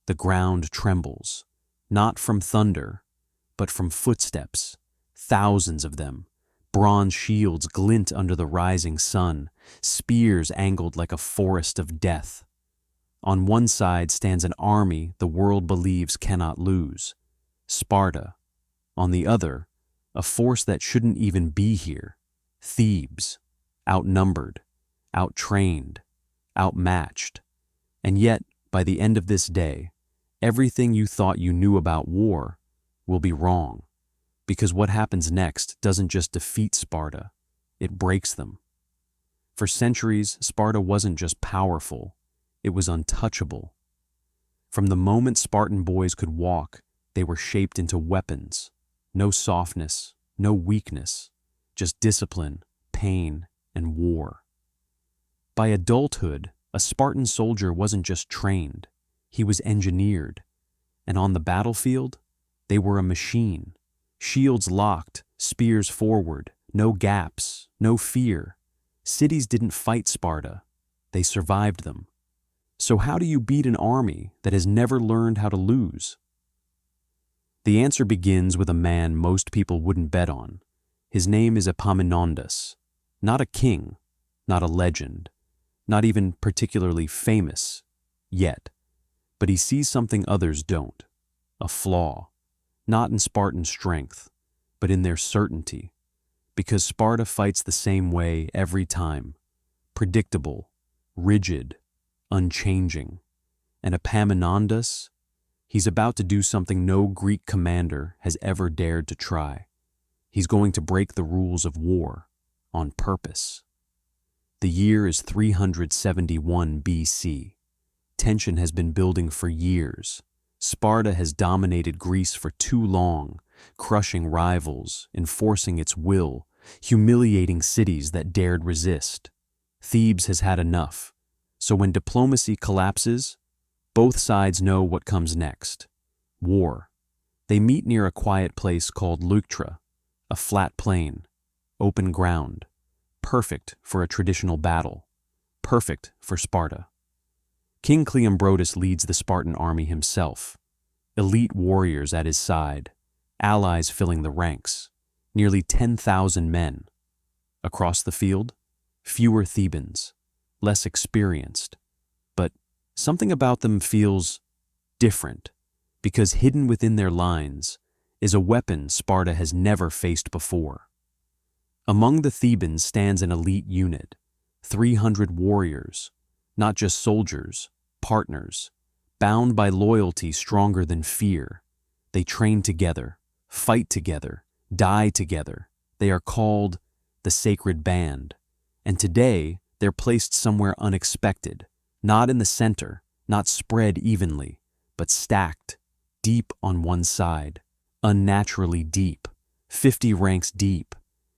The ground trembles, not from thunder, but from footsteps, thousands of them. Bronze shields glint under the rising sun, spears angled like a forest of death. On one side stands an army the world believes cannot lose, Sparta. On the other, a force that shouldn't even be here, Thebes, outnumbered, outtrained, outmatched. And yet, by the end of this day, everything you thought you knew about war will be wrong, because what happens next doesn't just defeat Sparta, it breaks them. For centuries, Sparta wasn't just powerful, it was untouchable. From the moment Spartan boys could walk, they were shaped into weapons. No softness, no weakness, just discipline, pain, and war. By adulthood, a Spartan soldier wasn't just trained, he was engineered. And on the battlefield, they were a machine. Shields locked, spears forward, no gaps, no fear. Cities didn't fight Sparta, they survived them. So how do you beat an army that has never learned how to lose? The answer begins with a man most people wouldn't bet on. His name is Epaminondas. Not a king, not a legend, not even particularly famous, yet. But he sees something others don't, a flaw, not in Spartan strength, but in their certainty, because Sparta fights the same way every time, predictable, rigid, unchanging. And Epaminondas, he's about to do something no Greek commander has ever dared to try. He's going to break the rules of war on purpose. The year is 371 BC. Tension has been building for years. Sparta has dominated Greece for too long, crushing rivals, enforcing its will, humiliating cities that dared resist. Thebes has had enough. So when diplomacy collapses, both sides know what comes next. War. They meet near a quiet place called Leuctra, a flat plain, open ground, perfect for a traditional battle, perfect for Sparta. King Cleombrotus leads the Spartan army himself, elite warriors at his side, allies filling the ranks, nearly 10,000 men. Across the field, fewer Thebans, less experienced, but something about them feels different, because hidden within their lines is a weapon Sparta has never faced before. Among the Thebans stands an elite unit, 300 warriors, not just soldiers, partners, bound by loyalty stronger than fear. They train together, fight together, die together. They are called the Sacred Band, and today they're placed somewhere unexpected, not in the center, not spread evenly, but stacked, deep on one side, unnaturally deep, 50 ranks deep.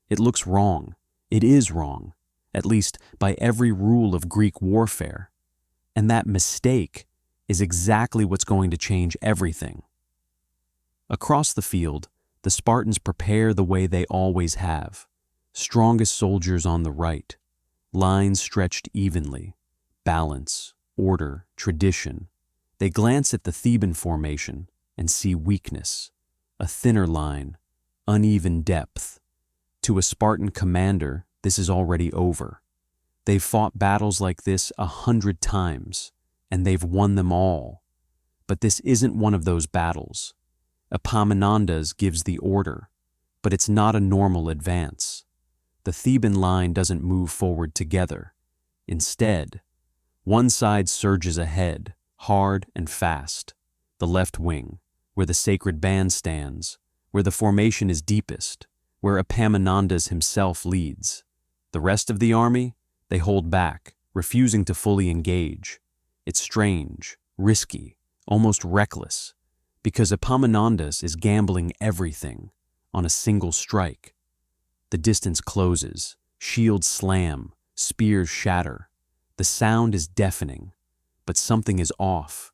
It looks wrong. It is wrong, at least by every rule of Greek warfare. And that mistake is exactly what's going to change everything. Across the field, the Spartans prepare the way they always have. Strongest soldiers on the right, lines stretched evenly, balance, order, tradition. They glance at the Theban formation and see weakness, a thinner line, uneven depth. To a Spartan commander, this is already over. They've fought battles like this 100 times, and they've won them all. But this isn't one of those battles. Epaminondas gives the order, but it's not a normal advance. The Theban line doesn't move forward together. Instead, one side surges ahead, hard and fast. The left wing, where the Sacred Band stands, where the formation is deepest, where Epaminondas himself leads. The rest of the army, they hold back, refusing to fully engage. It's strange, risky, almost reckless, because Epaminondas is gambling everything on a single strike. The distance closes, shields slam, spears shatter. The sound is deafening, but something is off.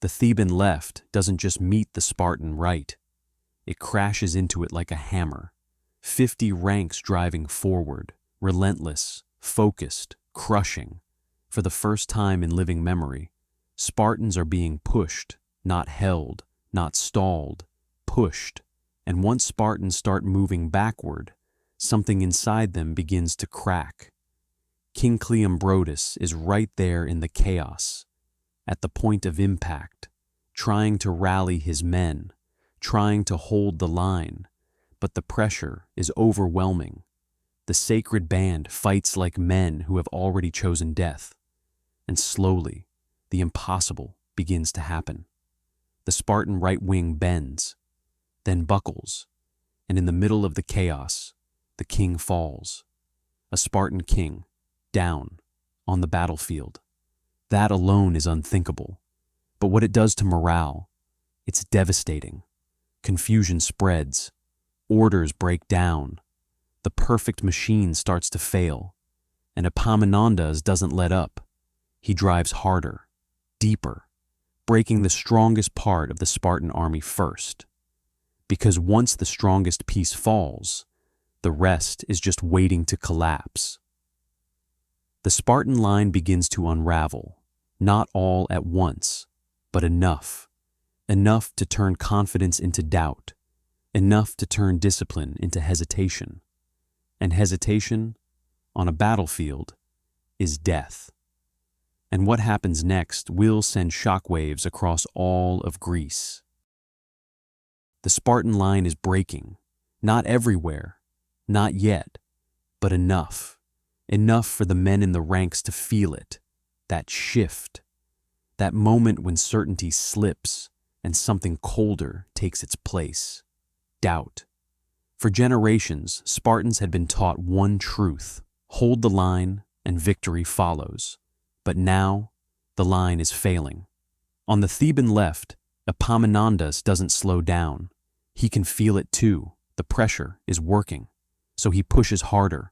The Theban left doesn't just meet the Spartan right. It crashes into it like a hammer. 50 ranks driving forward, relentless, focused, crushing. For the first time in living memory, Spartans are being pushed, not held, not stalled, pushed, and once Spartans start moving backward, something inside them begins to crack. King Cleombrotus is right there in the chaos, at the point of impact, trying to rally his men, trying to hold the line, but the pressure is overwhelming. The sacred band fights like men who have already chosen death, and slowly, the impossible begins to happen. The Spartan right wing bends, then buckles, and in the middle of the chaos, the king falls. A Spartan king, down, on the battlefield. That alone is unthinkable. But what it does to morale, it's devastating. Confusion spreads. Orders break down. The perfect machine starts to fail. And Epaminondas doesn't let up. He drives harder, deeper, breaking the strongest part of the Spartan army first. Because once the strongest piece falls, the rest is just waiting to collapse. The Spartan line begins to unravel, not all at once, but enough. Enough to turn confidence into doubt, enough to turn discipline into hesitation. And hesitation, on a battlefield, is death. And what happens next will send shockwaves across all of Greece. The Spartan line is breaking, not everywhere, not yet, but enough. Enough for the men in the ranks to feel it, that shift, that moment when certainty slips and something colder takes its place, doubt. For generations, Spartans had been taught one truth: hold the line and victory follows. But now, the line is failing. On the Theban left, Epaminondas doesn't slow down. He can feel it too. The pressure is working. So he pushes harder.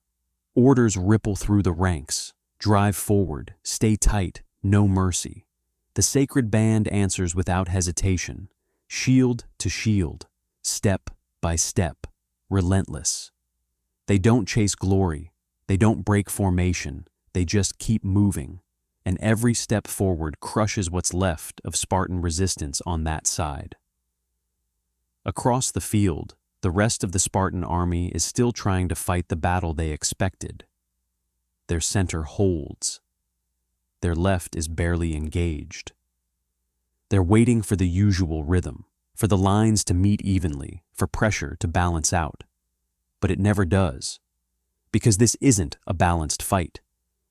Orders ripple through the ranks. Drive forward, stay tight, no mercy. The sacred band answers without hesitation, shield to shield, step by step, relentless. They don't chase glory, they don't break formation, they just keep moving, and every step forward crushes what's left of Spartan resistance on that side. Across the field, the rest of the Spartan army is still trying to fight the battle they expected. Their center holds. Their left is barely engaged. They're waiting for the usual rhythm, for the lines to meet evenly, for pressure to balance out. But it never does. Because this isn't a balanced fight.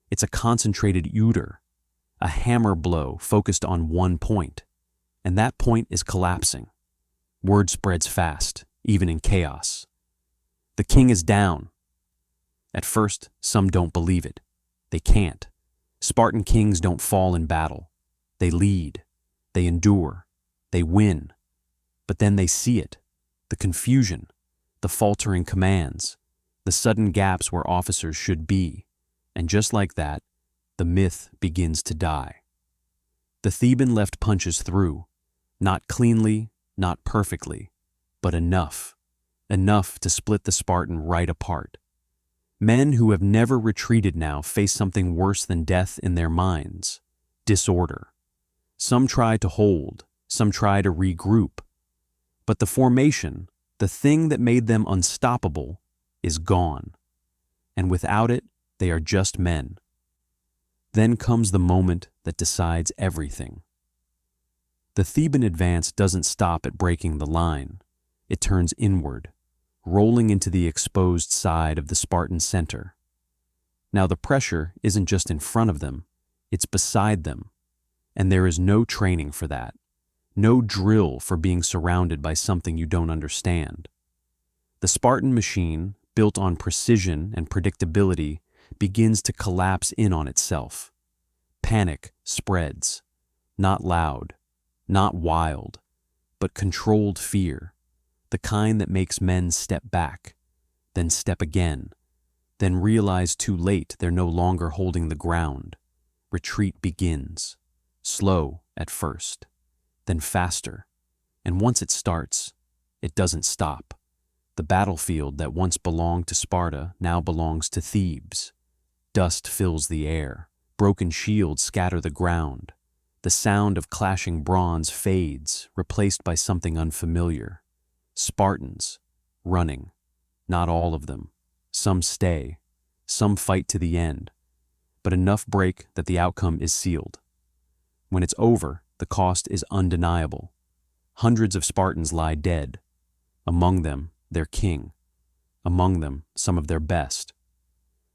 It's a concentrated euter, a hammer blow focused on one point. And that point is collapsing. Word spreads fast, even in chaos. The king is down. At first, some don't believe it. They can't. Spartan kings don't fall in battle. They lead. They endure. They win. But then they see it. The confusion. The faltering commands. The sudden gaps where officers should be. And just like that, the myth begins to die. The Theban left punches through. Not cleanly, not perfectly, but enough. Enough to split the Spartan right apart. Men who have never retreated now face something worse than death in their minds: disorder. Some try to hold, some try to regroup. But the formation, the thing that made them unstoppable, is gone. And without it, they are just men. Then comes the moment that decides everything. The Theban advance doesn't stop at breaking the line. It turns inward, rolling into the exposed side of the Spartan center. Now the pressure isn't just in front of them, it's beside them. And there is no training for that, no drill for being surrounded by something you don't understand. The Spartan machine, built on precision and predictability, begins to collapse in on itself. Panic spreads, not loud, not wild, but controlled fear, the kind that makes men step back, then step again, then realize too late they're no longer holding the ground. Retreat begins, slow at first, then faster, and once it starts, it doesn't stop. The battlefield that once belonged to Sparta now belongs to Thebes. Dust fills the air, broken shields scatter the ground, The sound of clashing bronze fades, replaced by something unfamiliar. Spartans, running. Not all of them. Some stay. Some fight to the end. But enough break that the outcome is sealed. When it's over, the cost is undeniable. Hundreds of Spartans lie dead. Among them, their king. Among them, some of their best.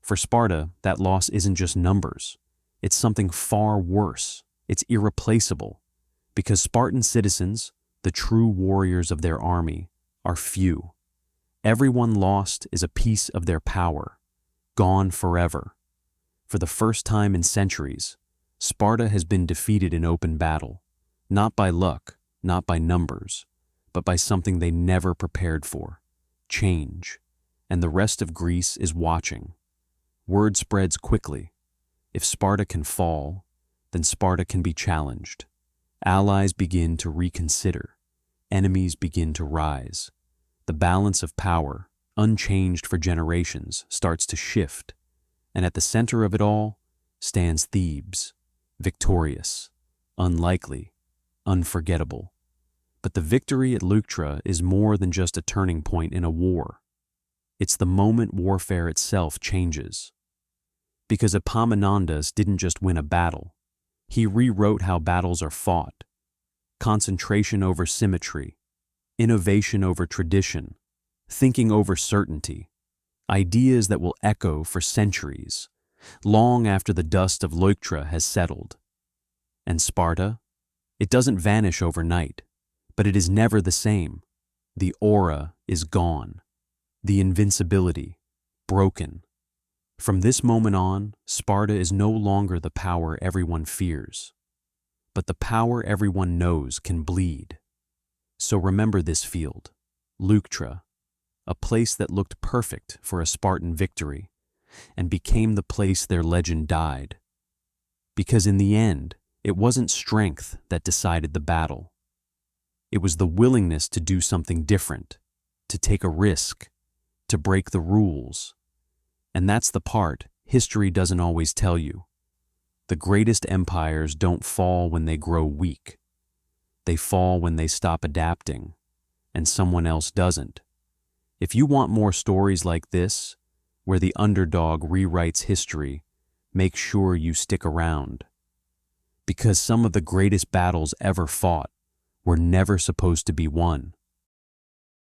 For Sparta, that loss isn't just numbers. It's something far worse. It's irreplaceable. Because Spartan citizens, the true warriors of their army, are few. Everyone lost is a piece of their power, gone forever. For the first time in centuries, Sparta has been defeated in open battle, not by luck, not by numbers, but by something they never prepared for, change. And the rest of Greece is watching. Word spreads quickly. If Sparta can fall, then Sparta can be challenged. Allies begin to reconsider. Enemies begin to rise. The balance of power, unchanged for generations, starts to shift. And at the center of it all stands Thebes, victorious, unlikely, unforgettable. But the victory at Leuctra is more than just a turning point in a war. It's the moment warfare itself changes. Because Epaminondas didn't just win a battle. He rewrote how battles are fought. Concentration over symmetry, innovation over tradition, thinking over certainty, ideas that will echo for centuries, long after the dust of Leuctra has settled. And Sparta? It doesn't vanish overnight, but it is never the same. The aura is gone. The invincibility, broken. From this moment on, Sparta is no longer the power everyone fears, but the power everyone knows can bleed. So remember this field, Leuctra, a place that looked perfect for a Spartan victory, and became the place their legend died. Because in the end, it wasn't strength that decided the battle. It was the willingness to do something different, to take a risk, to break the rules. And that's the part history doesn't always tell you. The greatest empires don't fall when they grow weak. They fall when they stop adapting, and someone else doesn't. If you want more stories like this, where the underdog rewrites history, make sure you stick around. Because some of the greatest battles ever fought were never supposed to be won.